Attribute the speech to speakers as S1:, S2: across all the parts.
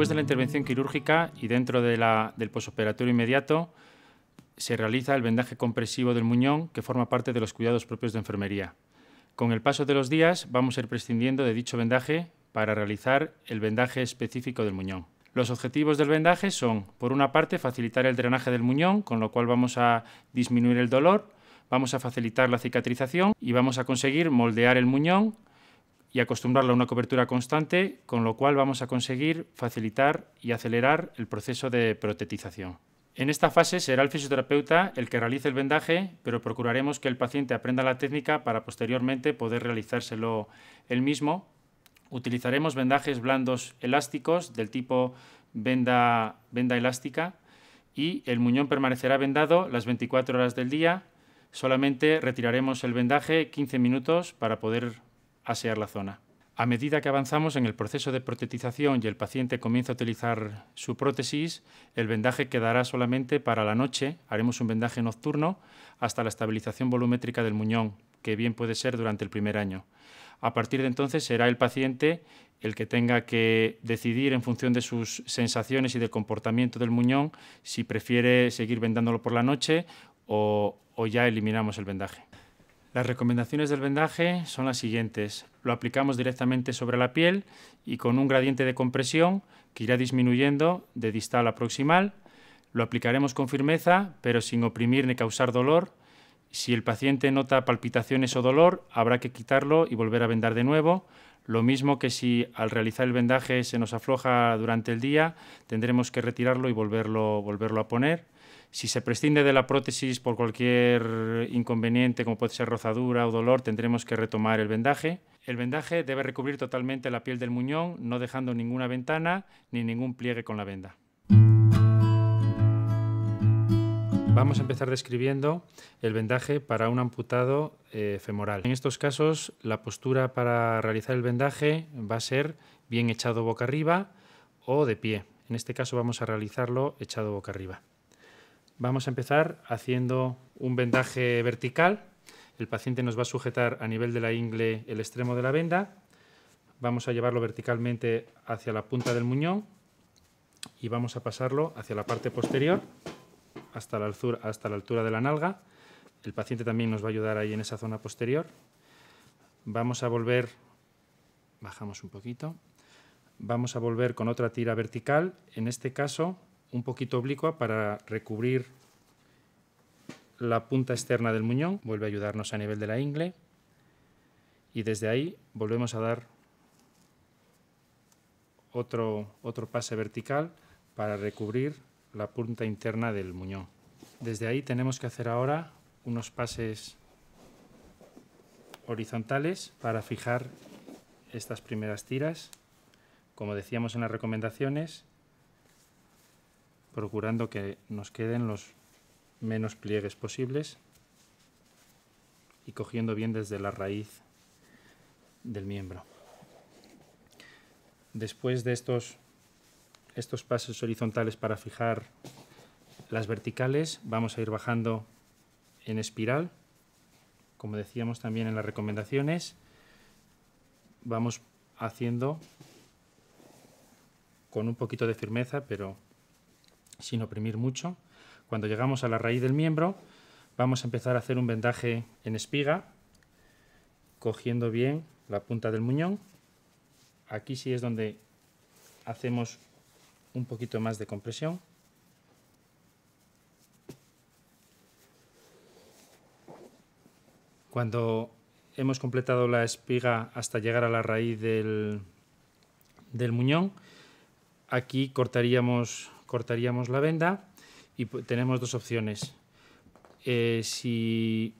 S1: Después de la intervención quirúrgica y dentro del posoperatorio inmediato, se realiza el vendaje compresivo del muñón, que forma parte de los cuidados propios de enfermería. Con el paso de los días vamos a ir prescindiendo de dicho vendaje para realizar el vendaje específico del muñón. Los objetivos del vendaje son, por una parte, facilitar el drenaje del muñón, con lo cual vamos a disminuir el dolor, vamos a facilitar la cicatrización y vamos a conseguir moldear el muñón y acostumbrarlo a una cobertura constante, con lo cual vamos a conseguir facilitar y acelerar el proceso de protetización. En esta fase será el fisioterapeuta el que realice el vendaje, pero procuraremos que el paciente aprenda la técnica para posteriormente poder realizárselo él mismo. Utilizaremos vendajes blandos elásticos del tipo venda elástica y el muñón permanecerá vendado las 24 horas del día. Solamente retiraremos el vendaje 15 minutos para poder asear la zona. A medida que avanzamos en el proceso de protetización y el paciente comienza a utilizar su prótesis, el vendaje quedará solamente para la noche. Haremos un vendaje nocturno hasta la estabilización volumétrica del muñón, que bien puede ser durante el primer año. A partir de entonces será el paciente el que tenga que decidir en función de sus sensaciones y del comportamiento del muñón si prefiere seguir vendándolo por la noche o ya eliminamos el vendaje. Las recomendaciones del vendaje son las siguientes. Lo aplicamos directamente sobre la piel y con un gradiente de compresión que irá disminuyendo de distal a proximal. Lo aplicaremos con firmeza, pero sin oprimir ni causar dolor. Si el paciente nota palpitaciones o dolor, habrá que quitarlo y volver a vendar de nuevo. Lo mismo que si al realizar el vendaje se nos afloja durante el día, tendremos que retirarlo y volverlo a poner. Si se prescinde de la prótesis por cualquier inconveniente, como puede ser rozadura o dolor, tendremos que retomar el vendaje. El vendaje debe recubrir totalmente la piel del muñón, no dejando ninguna ventana ni ningún pliegue con la venda. Vamos a empezar describiendo el vendaje para un amputado femoral. En estos casos, la postura para realizar el vendaje va a ser bien echado boca arriba o de pie. En este caso vamos a realizarlo echado boca arriba. Vamos a empezar haciendo un vendaje vertical. El paciente nos va a sujetar a nivel de la ingle el extremo de la venda. Vamos a llevarlo verticalmente hacia la punta del muñón y vamos a pasarlo hacia la parte posterior hasta la altura de la nalga. El paciente también nos va a ayudar ahí en esa zona posterior. Vamos a volver, bajamos un poquito, vamos a volver con otra tira vertical, en este caso un poquito oblicua para recubrir la punta externa del muñón. Vuelve a ayudarnos a nivel de la ingle y desde ahí volvemos a dar otro pase vertical para recubrir la punta interna del muñón. Desde ahí tenemos que hacer ahora unos pases horizontales para fijar estas primeras tiras, como decíamos en las recomendaciones, procurando que nos queden los menos pliegues posibles y cogiendo bien desde la raíz del miembro. Después de estos pasos horizontales para fijar las verticales, vamos a ir bajando en espiral, como decíamos también en las recomendaciones. Vamos haciendo con un poquito de firmeza, pero sin oprimir mucho. Cuando llegamos a la raíz del miembro, vamos a empezar a hacer un vendaje en espiga, cogiendo bien la punta del muñón. Aquí sí es donde hacemos un poquito más de compresión. Cuando hemos completado la espiga hasta llegar a la raíz del muñón, aquí cortaríamos la venda y tenemos dos opciones. Si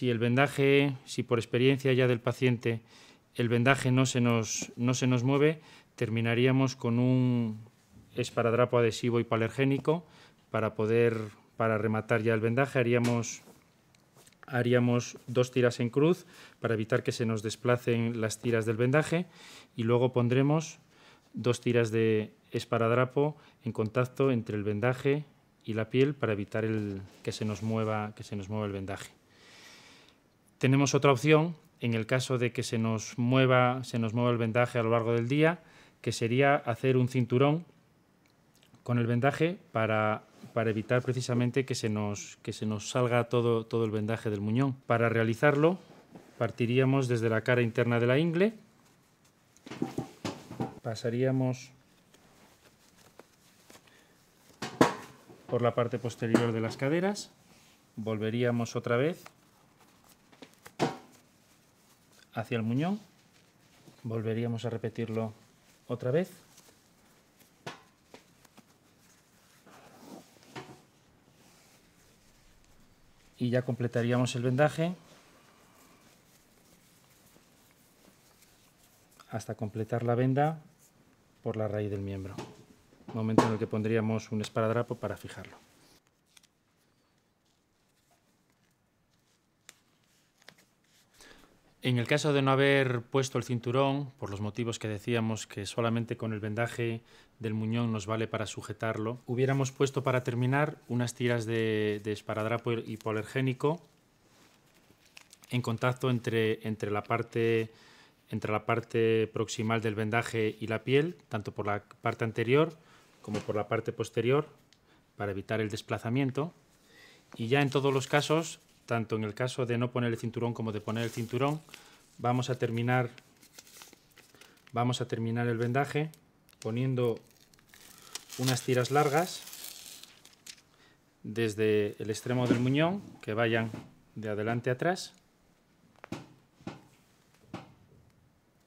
S1: el vendaje, si por experiencia ya del paciente el vendaje no se nos mueve, terminaríamos con un esparadrapo adhesivo hipoalergénico para rematar ya el vendaje. Haríamos dos tiras en cruz para evitar que se nos desplacen las tiras del vendaje y luego pondremos dos tiras de esparadrapo en contacto entre el vendaje y la piel para evitar que se nos mueva el vendaje. Tenemos otra opción en el caso de que se nos mueva el vendaje a lo largo del día. que sería hacer un cinturón con el vendaje para evitar precisamente que se nos salga todo el vendaje del muñón. Para realizarlo, partiríamos desde la cara interna de la ingle, pasaríamos por la parte posterior de las caderas, volveríamos otra vez hacia el muñón, volveríamos a repetirlo otra vez. Y ya completaríamos el vendaje hasta completar la venda por la raíz del miembro, momento en el que pondríamos un esparadrapo para fijarlo. En el caso de no haber puesto el cinturón, por los motivos que decíamos que solamente con el vendaje del muñón nos vale para sujetarlo, hubiéramos puesto para terminar unas tiras de esparadrapo hipoalergénico en contacto entre la parte proximal del vendaje y la piel, tanto por la parte anterior como por la parte posterior, para evitar el desplazamiento. Y ya en todos los casos, tanto en el caso de no poner el cinturón como de poner el cinturón, vamos a terminar el vendaje poniendo unas tiras largas desde el extremo del muñón que vayan de adelante a atrás,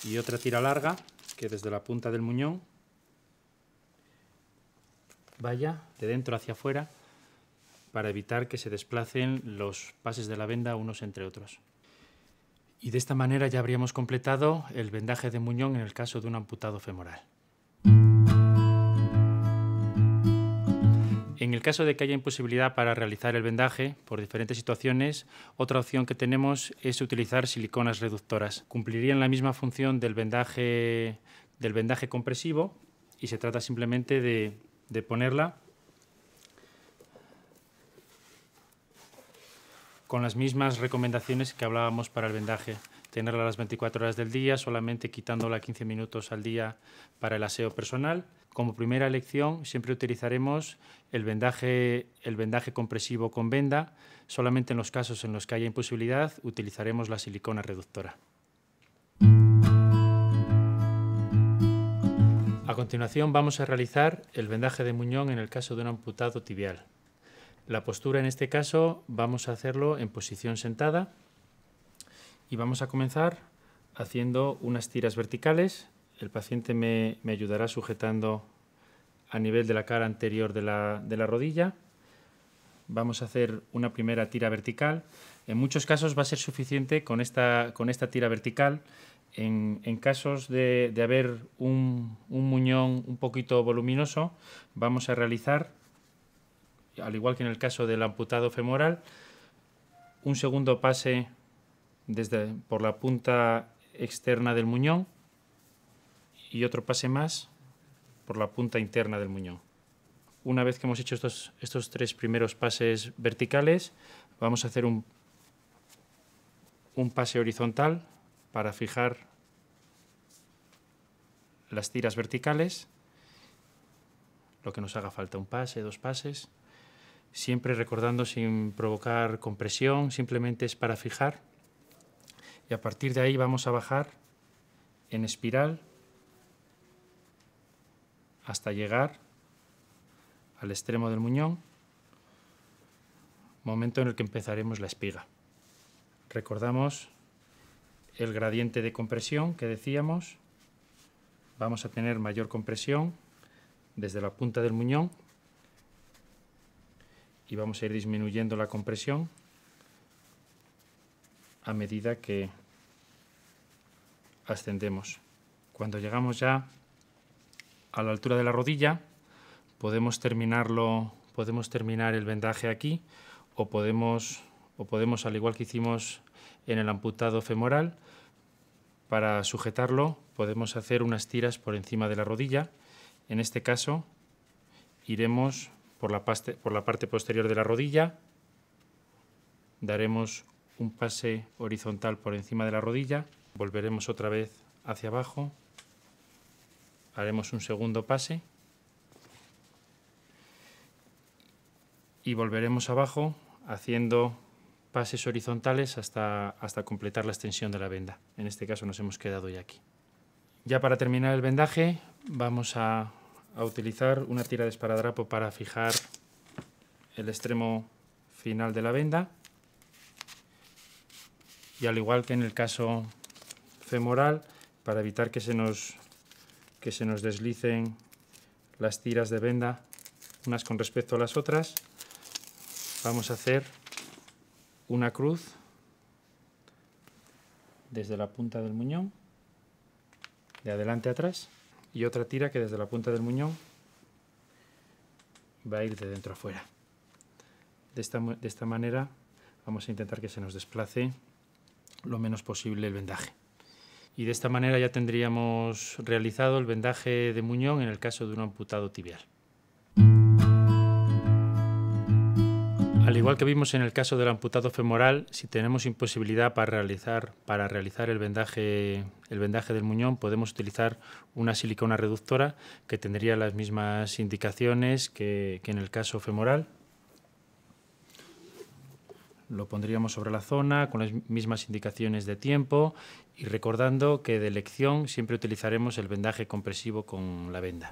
S1: y otra tira larga que desde la punta del muñón vaya de dentro hacia afuera, para evitar que se desplacen los pases de la venda unos entre otros. Y de esta manera ya habríamos completado el vendaje de muñón en el caso de un amputado femoral. En el caso de que haya imposibilidad para realizar el vendaje por diferentes situaciones, otra opción que tenemos es utilizar siliconas reductoras. Cumplirían la misma función del vendaje compresivo, y se trata simplemente de ponerla con las mismas recomendaciones que hablábamos para el vendaje. Tenerla a las 24 horas del día, solamente quitándola 15 minutos al día para el aseo personal. Como primera elección siempre utilizaremos el vendaje compresivo con venda. Solamente en los casos en los que haya imposibilidad utilizaremos la silicona reductora. A continuación vamos a realizar el vendaje de muñón en el caso de un amputado tibial. La postura en este caso vamos a hacerlo en posición sentada y vamos a comenzar haciendo unas tiras verticales. El paciente me ayudará sujetando a nivel de la cara anterior de la rodilla. Vamos a hacer una primera tira vertical. En muchos casos va a ser suficiente con esta tira vertical. En casos de haber un muñón un poquito voluminoso, vamos a realizar, al igual que en el caso del amputado femoral, un segundo pase por la punta externa del muñón y otro pase más por la punta interna del muñón. Una vez que hemos hecho estos tres primeros pases verticales, vamos a hacer un pase horizontal para fijar las tiras verticales, lo que nos haga falta, un pase, dos pases. Siempre recordando sin provocar compresión, simplemente es para fijar, y a partir de ahí vamos a bajar en espiral hasta llegar al extremo del muñón, momento en el que empezaremos la espiga. Recordamos el gradiente de compresión que decíamos. Vamos a tener mayor compresión desde la punta del muñón y vamos a ir disminuyendo la compresión a medida que ascendemos. Cuando llegamos ya a la altura de la rodilla, podemos terminar el vendaje aquí, o podemos, al igual que hicimos en el amputado femoral, para sujetarlo podemos hacer unas tiras por encima de la rodilla. En este caso iremos por la parte posterior de la rodilla, daremos un pase horizontal por encima de la rodilla, volveremos otra vez hacia abajo haremos un segundo pase y volveremos abajo haciendo pases horizontales hasta completar la extensión de la venda. En este caso nos hemos quedado ya aquí. Ya para terminar el vendaje vamos a utilizar una tira de esparadrapo para fijar el extremo final de la venda, y al igual que en el caso femoral, para evitar que se nos deslicen las tiras de venda unas con respecto a las otras, vamos a hacer una cruz desde la punta del muñón, de adelante a atrás, y otra tira que desde la punta del muñón va a ir de dentro a fuera. De esta manera vamos a intentar que se nos desplace lo menos posible el vendaje. Y de esta manera ya tendríamos realizado el vendaje de muñón en el caso de un amputado tibial. Al igual que vimos en el caso del amputado femoral, si tenemos imposibilidad para realizar el vendaje del muñón, podemos utilizar una silicona reductora que tendría las mismas indicaciones que en el caso femoral. Lo pondríamos sobre la zona con las mismas indicaciones de tiempo y recordando que de elección siempre utilizaremos el vendaje compresivo con la venda.